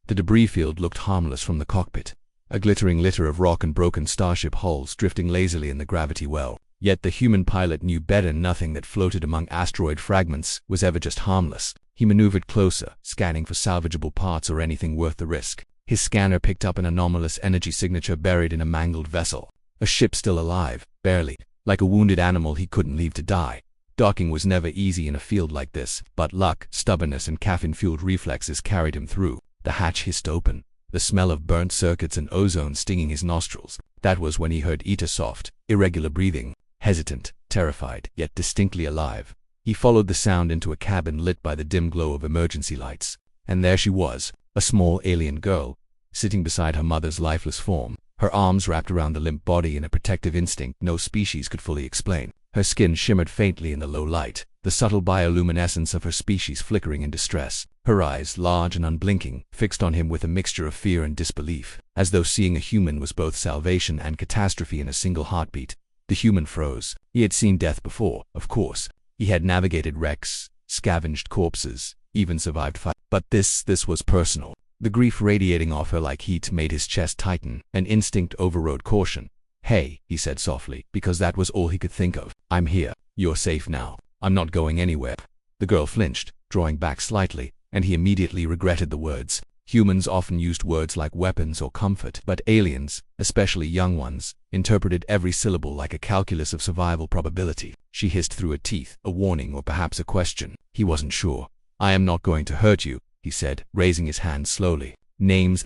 The debris field looked harmless from the cockpit, a glittering litter of rock and broken starship hulls drifting lazily in the gravity well. Yet the human pilot knew better. Nothing that floated among asteroid fragments was ever just harmless. He maneuvered closer, scanning for salvageable parts or anything worth the risk. His scanner picked up an anomalous energy signature buried in a mangled vessel. A ship still alive, barely. Like a wounded animal he couldn't leave to die. Docking was never easy in a field like this, but luck, stubbornness, and caffeine-fueled reflexes carried him through. The hatch hissed open, the smell of burnt circuits and ozone stinging his nostrils. That was when he heard Ita's soft, irregular breathing, hesitant, terrified, yet distinctly alive. He followed the sound into a cabin lit by the dim glow of emergency lights. And there she was, a small alien girl, sitting beside her mother's lifeless form, her arms wrapped around the limp body in a protective instinct no species could fully explain. Her skin shimmered faintly in the low light, the subtle bioluminescence of her species flickering in distress. Her eyes, large and unblinking, fixed on him with a mixture of fear and disbelief, as though seeing a human was both salvation and catastrophe in a single heartbeat. The human froze. He had seen death before, of course. He had navigated wrecks, scavenged corpses, even survived fire. But this was personal. The grief radiating off her like heat made his chest tighten. An instinct overrode caution. "Hey," he said softly, because that was all he could think of. "I'm here. You're safe now. I'm not going anywhere." The girl flinched, drawing back slightly, and he immediately regretted the words. Humans often used words like weapons or comfort, but aliens, especially young ones, interpreted every syllable like a calculus of survival probability. She hissed through her teeth, a warning or perhaps a question. He wasn't sure. "I am not going to hurt you," he said, raising his hand slowly. "Name's,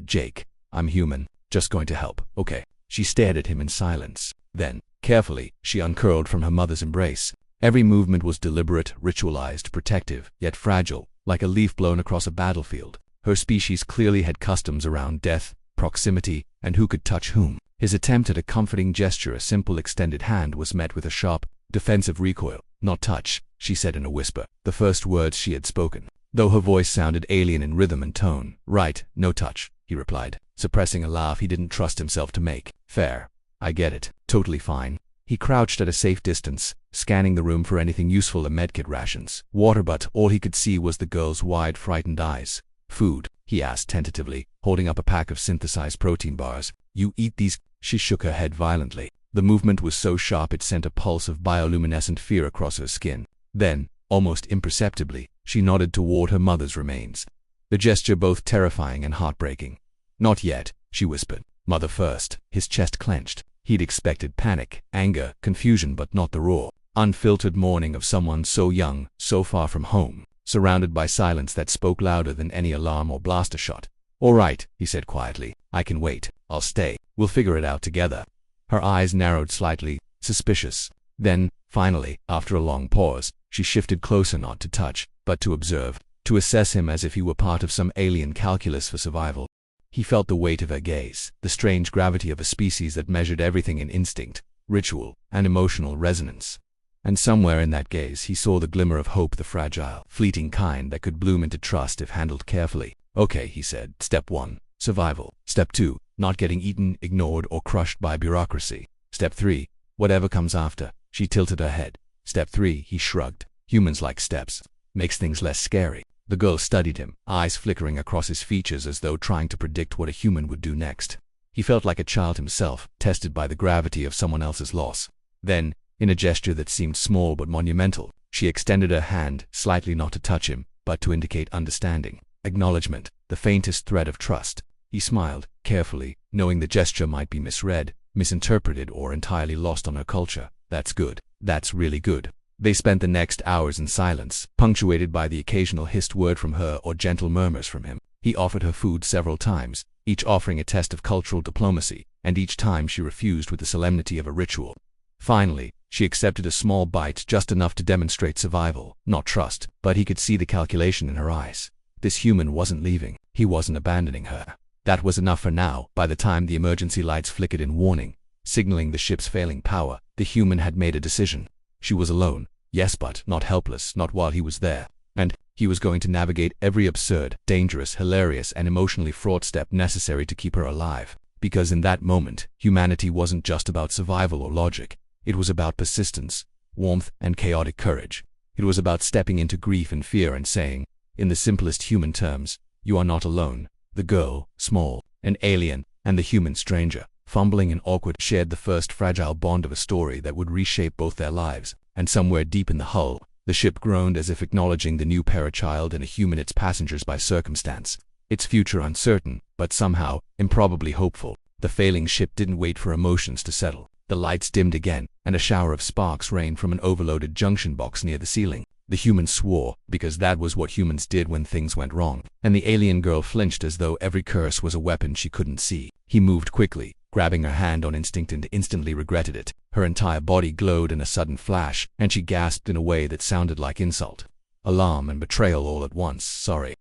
Jake. I'm human. Just going to help, okay?" She stared at him in silence. Then, carefully, she uncurled from her mother's embrace. Every movement was deliberate, ritualized, protective, yet fragile, like a leaf blown across a battlefield. Her species clearly had customs around death, proximity, and who could touch whom. His attempt at a comforting gesture, a simple extended hand, was met with a sharp, defensive recoil. "Not touch," she said in a whisper, the first words she had spoken, though her voice sounded alien in rhythm and tone. "Right, no touch," he replied, suppressing a laugh he didn't trust himself to make. "Fair. I get it. Totally fine." He crouched at a safe distance, scanning the room for anything useful, a medkit, rations, water, but all he could see was the girl's wide, frightened eyes. "Food?" he asked tentatively, holding up a pack of synthesized protein bars. "You eat these?" She shook her head violently. The movement was so sharp it sent a pulse of bioluminescent fear across her skin. Then, almost imperceptibly, she nodded toward her mother's remains, the gesture both terrifying and heartbreaking. "Not yet," she whispered. "Mother first." His chest clenched. He'd expected panic, anger, confusion, but not the raw, unfiltered mourning of someone so young, so far from home, surrounded by silence that spoke louder than any alarm or blaster shot. "All right," he said quietly. "I can wait. I'll stay. We'll figure it out together." Her eyes narrowed slightly, suspicious. Then, finally, after a long pause, she shifted closer, not to touch, but to observe, to assess him as if he were part of some alien calculus for survival. He felt the weight of her gaze, the strange gravity of a species that measured everything in instinct, ritual, and emotional resonance. And somewhere in that gaze he saw the glimmer of hope, the fragile, fleeting kind that could bloom into trust if handled carefully. "Okay," he said. "Step 1, survival. Step 2, not getting eaten, ignored, or crushed by bureaucracy. Step 3, whatever comes after." She tilted her head. "Step 3, he shrugged. "Humans like steps. Makes things less scary." The girl studied him, eyes flickering across his features as though trying to predict what a human would do next. He felt like a child himself, tested by the gravity of someone else's loss. Then, in a gesture that seemed small but monumental, she extended her hand, slightly not to touch him, but to indicate understanding, acknowledgement, the faintest thread of trust. He smiled, carefully, knowing the gesture might be misread, misinterpreted, or entirely lost on her culture. "That's good. That's really good." They spent the next hours in silence, punctuated by the occasional hissed word from her or gentle murmurs from him. He offered her food several times, each offering a test of cultural diplomacy, and each time she refused with the solemnity of a ritual. Finally, she accepted a small bite, just enough to demonstrate survival, not trust, but he could see the calculation in her eyes. This human wasn't leaving. He wasn't abandoning her. That was enough for now. By the time the emergency lights flickered in warning, signaling the ship's failing power, the human had made a decision. She was alone, yes, but not helpless, not while he was there. And he was going to navigate every absurd, dangerous, hilarious, and emotionally fraught step necessary to keep her alive. Because in that moment, humanity wasn't just about survival or logic. It was about persistence, warmth, and chaotic courage. It was about stepping into grief and fear and saying, in the simplest human terms, "You are not alone. The girl, small, an alien, and the human stranger, fumbling and awkward, shared the first fragile bond of a story that would reshape both their lives. And somewhere deep in the hull, the ship groaned as if acknowledging the new parachild and a human its passengers by circumstance. Its future uncertain, but somehow, improbably hopeful. The failing ship didn't wait for emotions to settle. The lights dimmed again, and a shower of sparks rained from an overloaded junction box near the ceiling. The human swore, because that was what humans did when things went wrong, and the alien girl flinched as though every curse was a weapon she couldn't see. He moved quickly, grabbing her hand on instinct, and instantly regretted it. Her entire body glowed in a sudden flash, and she gasped in a way that sounded like insult. Alarm and betrayal all at once. Sorry,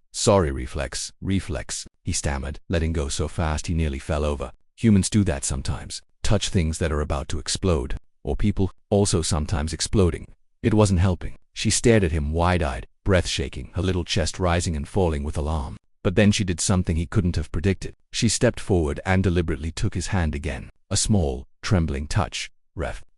reflex, he stammered, letting go so fast he nearly fell over. Humans do that sometimes. Touch things that are about to explode. Or people, also sometimes exploding. It wasn't helping. She stared at him wide-eyed, breath shaking, her little chest rising and falling with alarm. But then she did something he couldn't have predicted. She stepped forward and deliberately took his hand again. A small, trembling touch.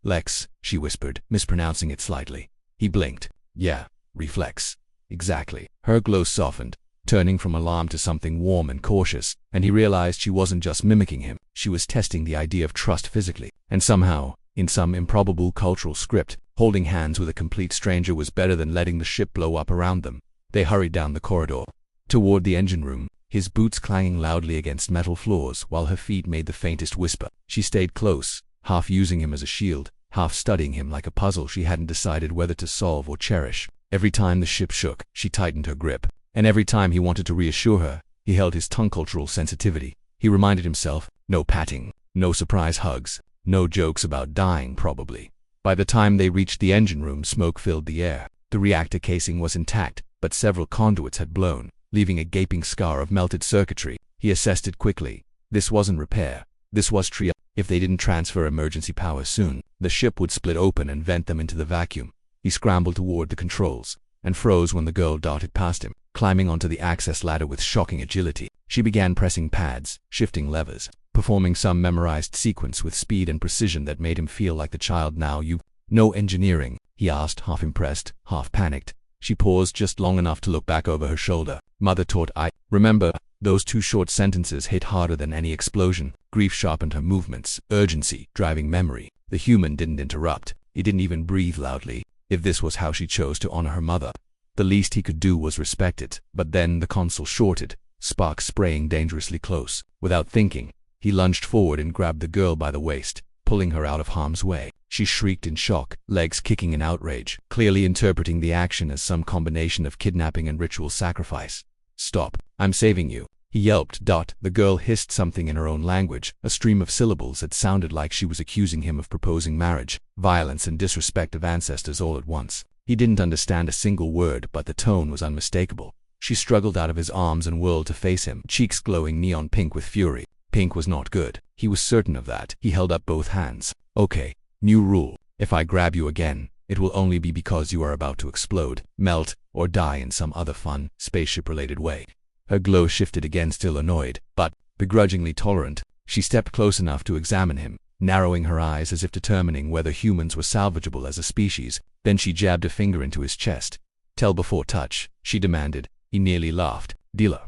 Lex, she whispered, mispronouncing it slightly. He blinked. Yeah, reflex. Exactly. Her glow softened, turning from alarm to something warm and cautious, and he realized she wasn't just mimicking him. She was testing the idea of trust physically. And somehow, in some improbable cultural script, holding hands with a complete stranger was better than letting the ship blow up around them. They hurried down the corridor, toward the engine room, his boots clanging loudly against metal floors while her feet made the faintest whisper. She stayed close, half using him as a shield, half studying him like a puzzle she hadn't decided whether to solve or cherish. Every time the ship shook, she tightened her grip, and every time he wanted to reassure her, he held his tongue. Cultural sensitivity. He reminded himself, no patting, no surprise hugs, no jokes about dying probably. By the time they reached the engine room, smoke filled the air. The reactor casing was intact, but several conduits had blown, leaving a gaping scar of melted circuitry. He assessed it quickly. This wasn't repair. This was triage. If they didn't transfer emergency power soon, the ship would split open and vent them into the vacuum. He scrambled toward the controls, and froze when the girl darted past him, climbing onto the access ladder with shocking agility. She began pressing pads, shifting levers, performing some memorized sequence with speed and precision that made him feel like the child. Now you know engineering? He asked, half impressed, half panicked. She paused just long enough to look back over her shoulder. Mother taught I. Remember? Those two short sentences hit harder than any explosion. Grief sharpened her movements, urgency driving memory. The human didn't interrupt. He didn't even breathe loudly. If this was how she chose to honor her mother, the least he could do was respect it. But then the console shorted, sparks spraying dangerously close. Without thinking, he lunged forward and grabbed the girl by the waist, pulling her out of harm's way. She shrieked in shock, legs kicking in outrage, clearly interpreting the action as some combination of kidnapping and ritual sacrifice. Stop, I'm saving you, he yelped. The girl hissed something in her own language, a stream of syllables that sounded like she was accusing him of proposing marriage, violence and disrespect of ancestors all at once. He didn't understand a single word, but the tone was unmistakable. She struggled out of his arms and whirled to face him, cheeks glowing neon pink with fury. Pink was not good. He was certain of that. He held up both hands. Okay, new rule. If I grab you again, it will only be because you are about to explode, melt, or die in some other fun, spaceship-related way. Her glow shifted again, still annoyed, but begrudgingly tolerant. She stepped close enough to examine him, narrowing her eyes as if determining whether humans were salvageable as a species. Then she jabbed a finger into his chest. Tell before touch, she demanded. He nearly laughed. Dealer.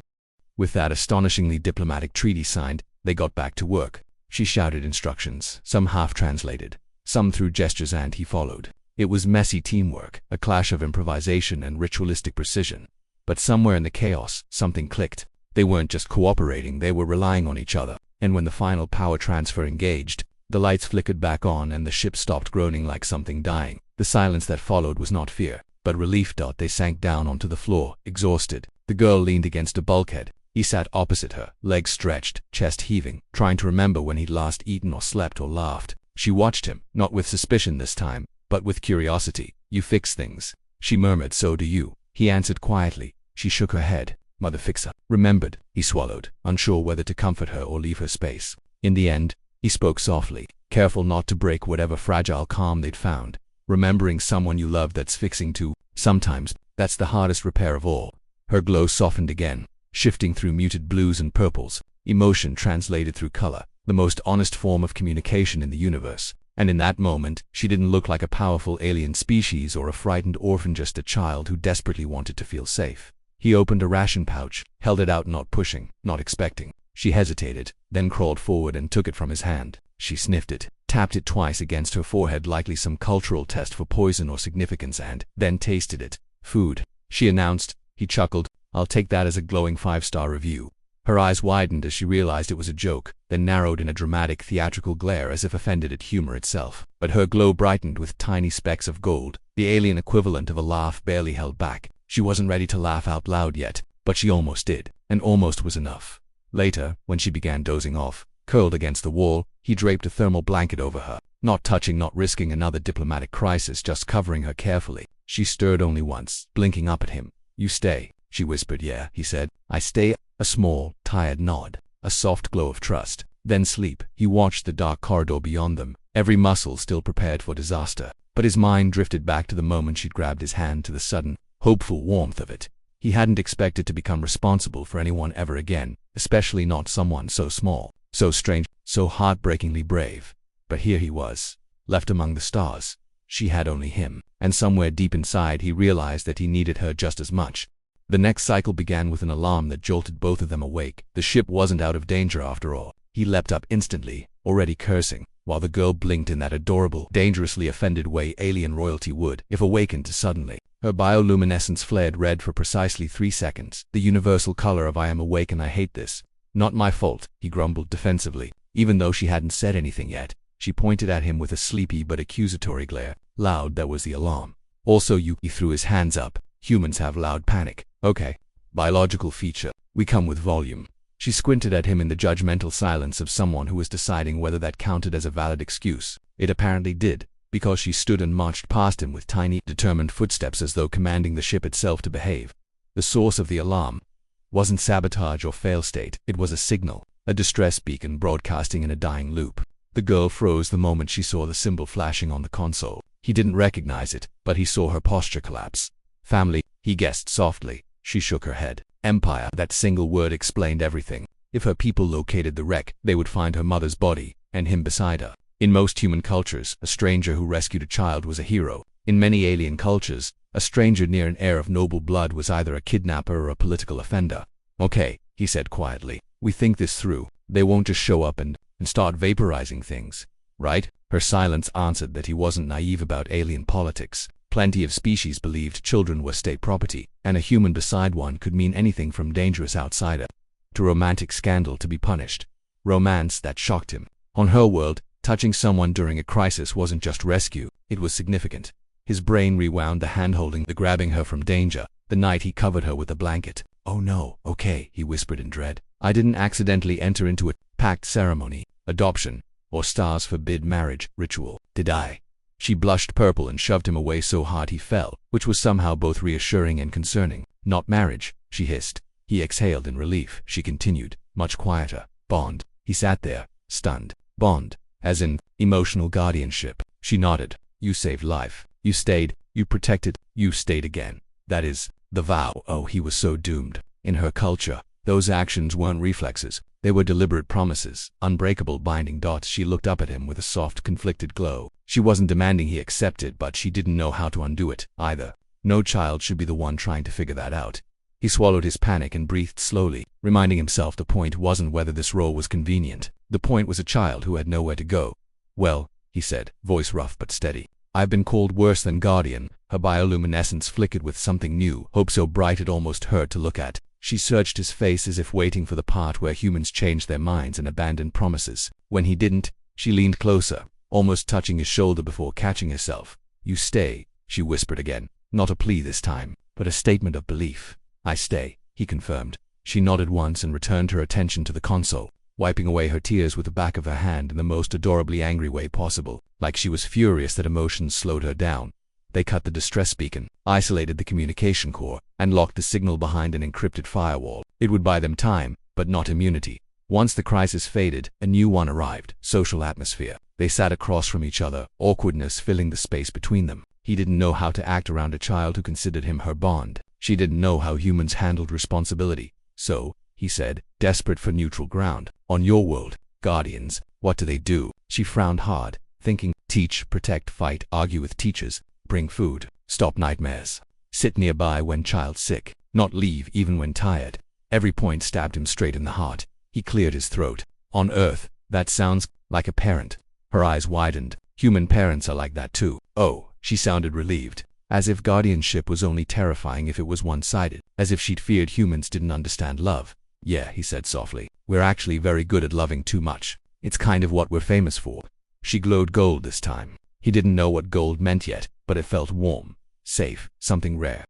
With that astonishingly diplomatic treaty signed, they got back to work. She shouted instructions, some half-translated, some through gestures, and he followed. It was messy teamwork, a clash of improvisation and ritualistic precision. But somewhere in the chaos, something clicked. They weren't just cooperating, they were relying on each other. And when the final power transfer engaged, the lights flickered back on and the ship stopped groaning like something dying. The silence that followed was not fear, but relief. They sank down onto the floor, exhausted. The girl leaned against a bulkhead. He sat opposite her, legs stretched, chest heaving, trying to remember when he'd last eaten or slept or laughed. She watched him, not with suspicion this time, but with curiosity. You fix things, she murmured. So do you. He answered quietly. She shook her head. Mother fixer. Remembered. He swallowed, unsure whether to comfort her or leave her space. In the end, he spoke softly, careful not to break whatever fragile calm they'd found. Remembering someone you love, that's fixing too. Sometimes, that's the hardest repair of all. Her glow softened again, shifting through muted blues and purples, emotion translated through color, the most honest form of communication in the universe. And in that moment, she didn't look like a powerful alien species or a frightened orphan, just a child who desperately wanted to feel safe. He opened a ration pouch, held it out, not pushing, not expecting. She hesitated, then crawled forward and took it from his hand. She sniffed it, tapped it twice against her forehead, likely some cultural test for poison or significance, and then tasted it. Food, she announced. He chuckled. I'll take that as a glowing 5-star review. Her eyes widened as she realized it was a joke, then narrowed in a dramatic theatrical glare as if offended at humor itself. But her glow brightened with tiny specks of gold, the alien equivalent of a laugh barely held back. She wasn't ready to laugh out loud yet, but she almost did, and almost was enough. Later, when she began dozing off, curled against the wall, he draped a thermal blanket over her, not touching, not risking another diplomatic crisis, just covering her carefully. She stirred only once, blinking up at him. You stay, she whispered. Yeah, he said. I stay. A small, tired nod, a soft glow of trust, then sleep. He watched the dark corridor beyond them, every muscle still prepared for disaster, but his mind drifted back to the moment she'd grabbed his hand, to the sudden, hopeful warmth of it. He hadn't expected to become responsible for anyone ever again, especially not someone so small, so strange, so heartbreakingly brave. But here he was, left among the stars. She had only him, and somewhere deep inside he realized that he needed her just as much. The next cycle began with an alarm that jolted both of them awake. The ship wasn't out of danger after all. He leapt up instantly, already cursing, while the girl blinked in that adorable, dangerously offended way alien royalty would if awakened suddenly. Her bioluminescence flared red for precisely 3 seconds, the universal color of I am awake and I hate this. Not my fault, he grumbled defensively. Even though she hadn't said anything yet, she pointed at him with a sleepy but accusatory glare. Loud, that was the alarm. Also you, he threw his hands up. Humans have loud panic. Okay. Biological feature. We come with volume. She squinted at him in the judgmental silence of someone who was deciding whether that counted as a valid excuse. It apparently did, because she stood and marched past him with tiny, determined footsteps as though commanding the ship itself to behave. The source of the alarm wasn't sabotage or fail state. It was a signal, a distress beacon broadcasting in a dying loop. The girl froze the moment she saw the symbol flashing on the console. He didn't recognize it, but he saw her posture collapse. Family, he guessed softly. She shook her head. Empire, that single word explained everything. If her people located the wreck, they would find her mother's body, and him beside her. In most human cultures, a stranger who rescued a child was a hero. In many alien cultures, a stranger near an heir of noble blood was either a kidnapper or a political offender. Okay, he said quietly. We think this through. They won't just show up and start vaporizing things, right? Her silence answered that he wasn't naive about alien politics. Plenty of species believed children were state property, and a human beside one could mean anything from dangerous outsider to romantic scandal to be punished. Romance, that shocked him. On her world, touching someone during a crisis wasn't just rescue, it was significant. His brain rewound the hand-holding, the grabbing her from danger, the night he covered her with a blanket. Oh no, okay, he whispered in dread. I didn't accidentally enter into a pact ceremony, adoption, or stars forbid marriage ritual, did I? She blushed purple and shoved him away so hard he fell, which was somehow both reassuring and concerning. Not marriage, she hissed. He exhaled in relief. She continued, much quieter. Bond. He sat there, stunned. Bond, as in emotional guardianship. She nodded. You saved life. You stayed. You protected. You stayed again. That is the vow. Oh, he was so doomed. In her culture, those actions weren't reflexes. They were deliberate promises, unbreakable binding dots. She looked up at him with a soft, conflicted glow. She wasn't demanding he accept it, but she didn't know how to undo it, either. No child should be the one trying to figure that out. He swallowed his panic and breathed slowly, reminding himself the point wasn't whether this role was convenient. The point was a child who had nowhere to go. Well, he said, voice rough but steady. I've been called worse than guardian. Her bioluminescence flickered with something new, hope so bright it almost hurt to look at. She searched his face as if waiting for the part where humans changed their minds and abandoned promises. When he didn't, she leaned closer, almost touching his shoulder before catching herself. You stay, she whispered again. Not a plea this time, but a statement of belief. I stay, he confirmed. She nodded once and returned her attention to the console, wiping away her tears with the back of her hand in the most adorably angry way possible, like she was furious that emotions slowed her down. They cut the distress beacon, isolated the communication core, and locked the signal behind an encrypted firewall. It would buy them time, but not immunity. Once the crisis faded, a new one arrived. Social atmosphere. They sat across from each other, awkwardness filling the space between them. He didn't know how to act around a child who considered him her bond. She didn't know how humans handled responsibility. So, he said, desperate for neutral ground. On your world, guardians, what do they do? She frowned hard, thinking, teach, protect, fight, argue with teachers, bring food, stop nightmares, sit nearby when child's sick. not leave even when tired. Every point stabbed him straight in the heart. He cleared his throat. On Earth, that sounds like a parent. Her eyes widened. Human parents are like that too. Oh, she sounded relieved. As if guardianship was only terrifying if it was one-sided. As if she'd feared humans didn't understand love. Yeah, he said softly. We're actually very good at loving too much. It's kind of what we're famous for. She glowed gold this time. He didn't know what gold meant yet, but it felt warm, safe, something rare.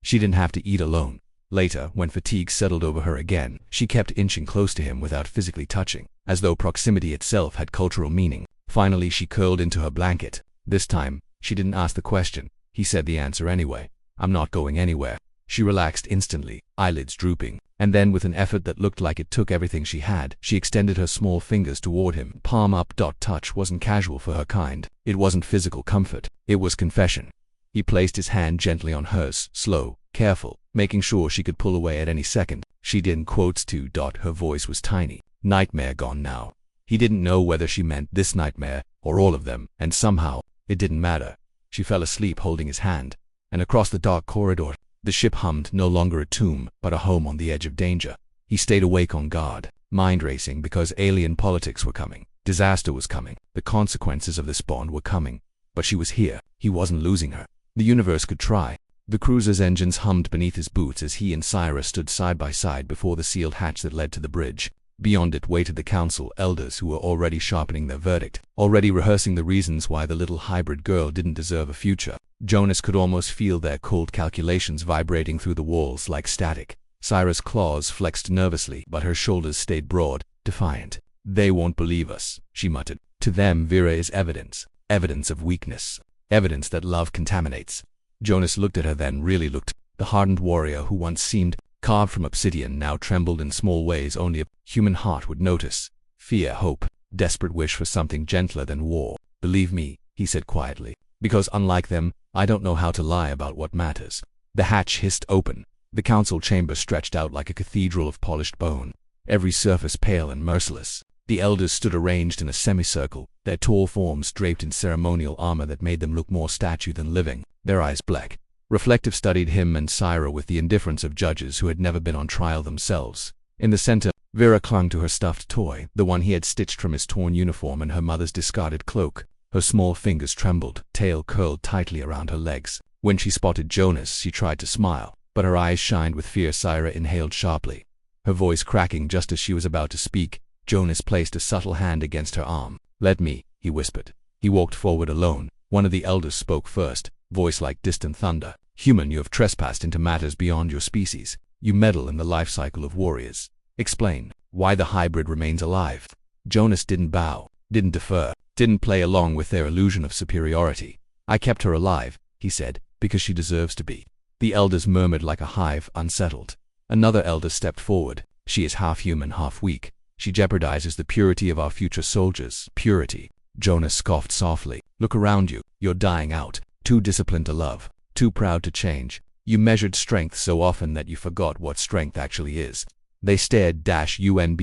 She didn't have to eat alone. Later, when fatigue settled over her again, she kept inching close to him without physically touching, as though proximity itself had cultural meaning. Finally, she curled into her blanket. This time, she didn't ask the question. He said the answer anyway. I'm not going anywhere. She relaxed instantly, eyelids drooping, and then with an effort that looked like it took everything she had, she extended her small fingers toward him. Palm up. Touch wasn't casual for her kind. It wasn't physical comfort. It was confession. He placed his hand gently on hers, slow, careful, making sure she could pull away at any second. She did in quotes too. Her voice was tiny. Nightmare gone now. He didn't know whether she meant this nightmare or all of them, and somehow, it didn't matter. She fell asleep holding his hand, and across the dark corridor, the ship hummed, no longer a tomb, but a home on the edge of danger. He stayed awake on guard, mind racing because alien politics were coming. Disaster was coming. The consequences of this bond were coming. But she was here. He wasn't losing her. The universe could try. The cruiser's engines hummed beneath his boots as he and Syra stood side by side before the sealed hatch that led to the bridge. Beyond it waited the council elders who were already sharpening their verdict, already rehearsing the reasons why the little hybrid girl didn't deserve a future. Jonas could almost feel their cold calculations vibrating through the walls like static. Syra's claws flexed nervously, but her shoulders stayed broad, defiant. They won't believe us, she muttered. To them, Vera is evidence. Evidence of weakness. Evidence that love contaminates. Jonas looked at her, then really looked. The hardened warrior who once seemed carved from obsidian now trembled in small ways only a human heart would notice. Fear, hope, desperate wish for something gentler than war. Believe me, he said quietly, because unlike them, I don't know how to lie about what matters. The hatch hissed open. The council chamber stretched out like a cathedral of polished bone, every surface pale and merciless. The elders stood arranged in a semicircle, their tall forms draped in ceremonial armor that made them look more statue than living, their eyes black. Reflective studied him and Syra with the indifference of judges who had never been on trial themselves. In the center, Vera clung to her stuffed toy, the one he had stitched from his torn uniform and her mother's discarded cloak. Her small fingers trembled, tail curled tightly around her legs. When she spotted Jonas, she tried to smile, but her eyes shined with fear. Syra inhaled sharply, her voice cracking just as she was about to speak. Jonas placed a subtle hand against her arm. Let me, he whispered. He walked forward alone. One of the elders spoke first, voice like distant thunder. Human, you have trespassed into matters beyond your species. You meddle in the life cycle of warriors. Explain why the hybrid remains alive. Jonas didn't bow, didn't defer, didn't play along with their illusion of superiority. I kept her alive, he said, because she deserves to be. The elders murmured like a hive, unsettled. Another elder stepped forward. She is half human, half weak. She jeopardizes the purity of our future soldiers. Purity. Jonas scoffed softly. Look around you. You're dying out. Too disciplined to love. Too proud to change. You measured strength so often that you forgot what strength actually is. They stared. UNBLINKING.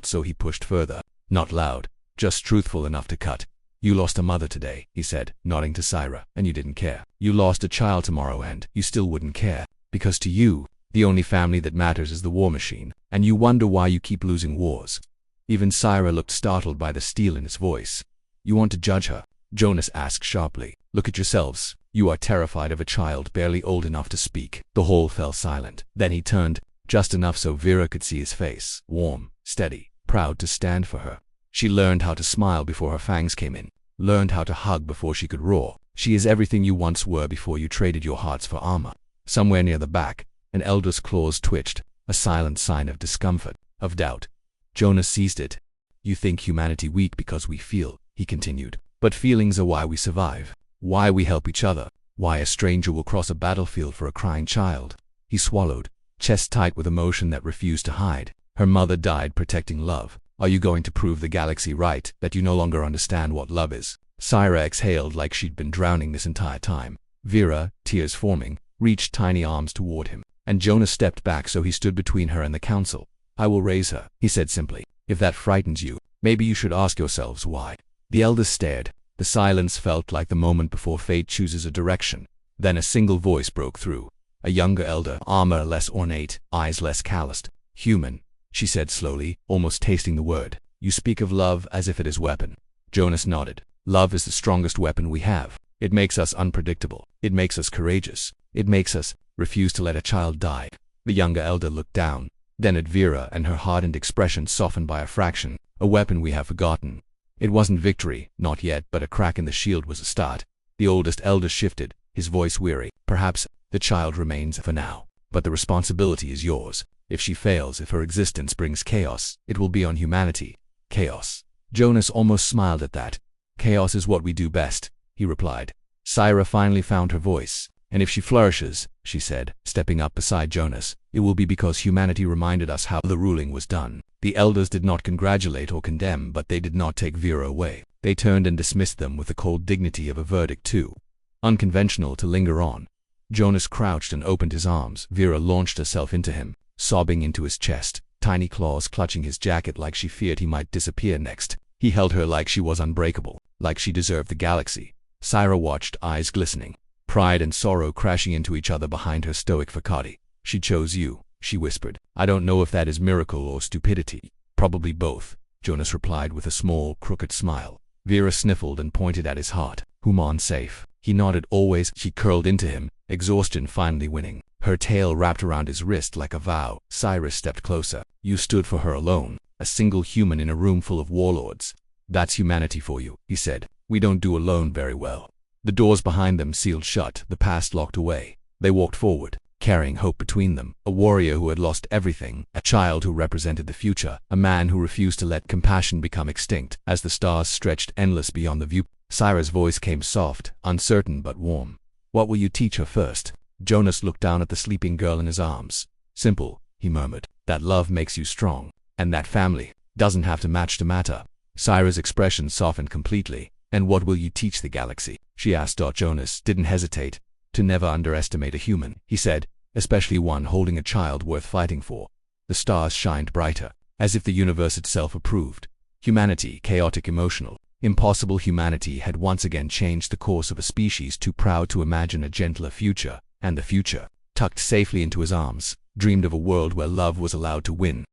So he pushed further. Not loud. Just truthful enough to cut. You lost a mother today, he said, nodding to Syra, and you didn't care. You lost a child tomorrow and you still wouldn't care. Because to you, the only family that matters is the war machine, and you wonder why you keep losing wars. Even Syra looked startled by the steel in his voice. You want to judge her? Jonas asked sharply. Look at yourselves. You are terrified of a child barely old enough to speak. The hall fell silent. Then he turned, just enough so Vera could see his face. Warm, steady, proud to stand for her. She learned how to smile before her fangs came in. Learned how to hug before she could roar. She is everything you once were before you traded your hearts for armor. Somewhere near the back, an elder's claws twitched, a silent sign of discomfort, of doubt. Jonas seized it. You think humanity weak because we feel, he continued. But feelings are why we survive, why we help each other, why a stranger will cross a battlefield for a crying child. He swallowed, chest tight with emotion that refused to hide. Her mother died protecting love. Are you going to prove the galaxy right, that you no longer understand what love is? Syra exhaled like she'd been drowning this entire time. Vera, tears forming, reached tiny arms toward him, and Jonas stepped back so he stood between her and the council. I will raise her, he said simply. If that frightens you, maybe you should ask yourselves why. The elders stared. The silence felt like the moment before fate chooses a direction. Then a single voice broke through. a younger elder, armor less ornate, eyes less calloused. Human, she said slowly, almost tasting the word. You speak of love as if it is weapon. Jonas nodded. Love is the strongest weapon we have. It makes us unpredictable. It makes us courageous. It makes us refuse to let a child die. The younger elder looked down, then at Vera, and her hardened expression softened by a fraction. A weapon we have forgotten. It wasn't victory, not yet, but a crack in the shield was a start. The oldest elder shifted, his voice weary. Perhaps the child remains for now, but the responsibility is yours. If she fails, if her existence brings chaos, it will be on humanity. Chaos. Jonas almost smiled at that. Chaos is what we do best, he replied. Syra finally found her voice. And if she flourishes, she said, stepping up beside Jonas, it will be because humanity reminded us how the ruling was done. The elders did not congratulate or condemn, but they did not take Vera away. They turned and dismissed them with the cold dignity of a verdict too unconventional to linger on. Jonas crouched and opened his arms. Vera launched herself into him, sobbing into his chest, tiny claws clutching his jacket like she feared he might disappear next. He held her like she was unbreakable, like she deserved the galaxy. Syra watched, eyes glistening, pride and sorrow crashing into each other behind her stoic facade. She chose you, she whispered. I don't know if that is miracle or stupidity. Probably both, Jonas replied with a small, crooked smile. Vera sniffled and pointed at his heart. Human safe. He nodded always. She curled into him, exhaustion finally winning. Her tail wrapped around his wrist like a vow. Cyrus stepped closer. You stood for her alone, a single human in a room full of warlords. That's humanity for you, he said. We don't do alone very well. The doors behind them sealed shut, the past locked away. They walked forward, carrying hope between them. A warrior who had lost everything, a child who represented the future, a man who refused to let compassion become extinct. As the stars stretched endless beyond the view, Syra's voice came soft, uncertain but warm. What will you teach her first? Jonas looked down at the sleeping girl in his arms. Simple, he murmured. That love makes you strong, and that family doesn't have to match to matter. Syra's expression softened completely. And what will you teach the galaxy? She asked. Jonas didn't hesitate. To never underestimate a human, he said, especially one holding a child worth fighting for. The stars shined brighter, as if the universe itself approved. Humanity, chaotic, emotional, impossible humanity had once again changed the course of a species too proud to imagine a gentler future, and the future, tucked safely into his arms, dreamed of a world where love was allowed to win,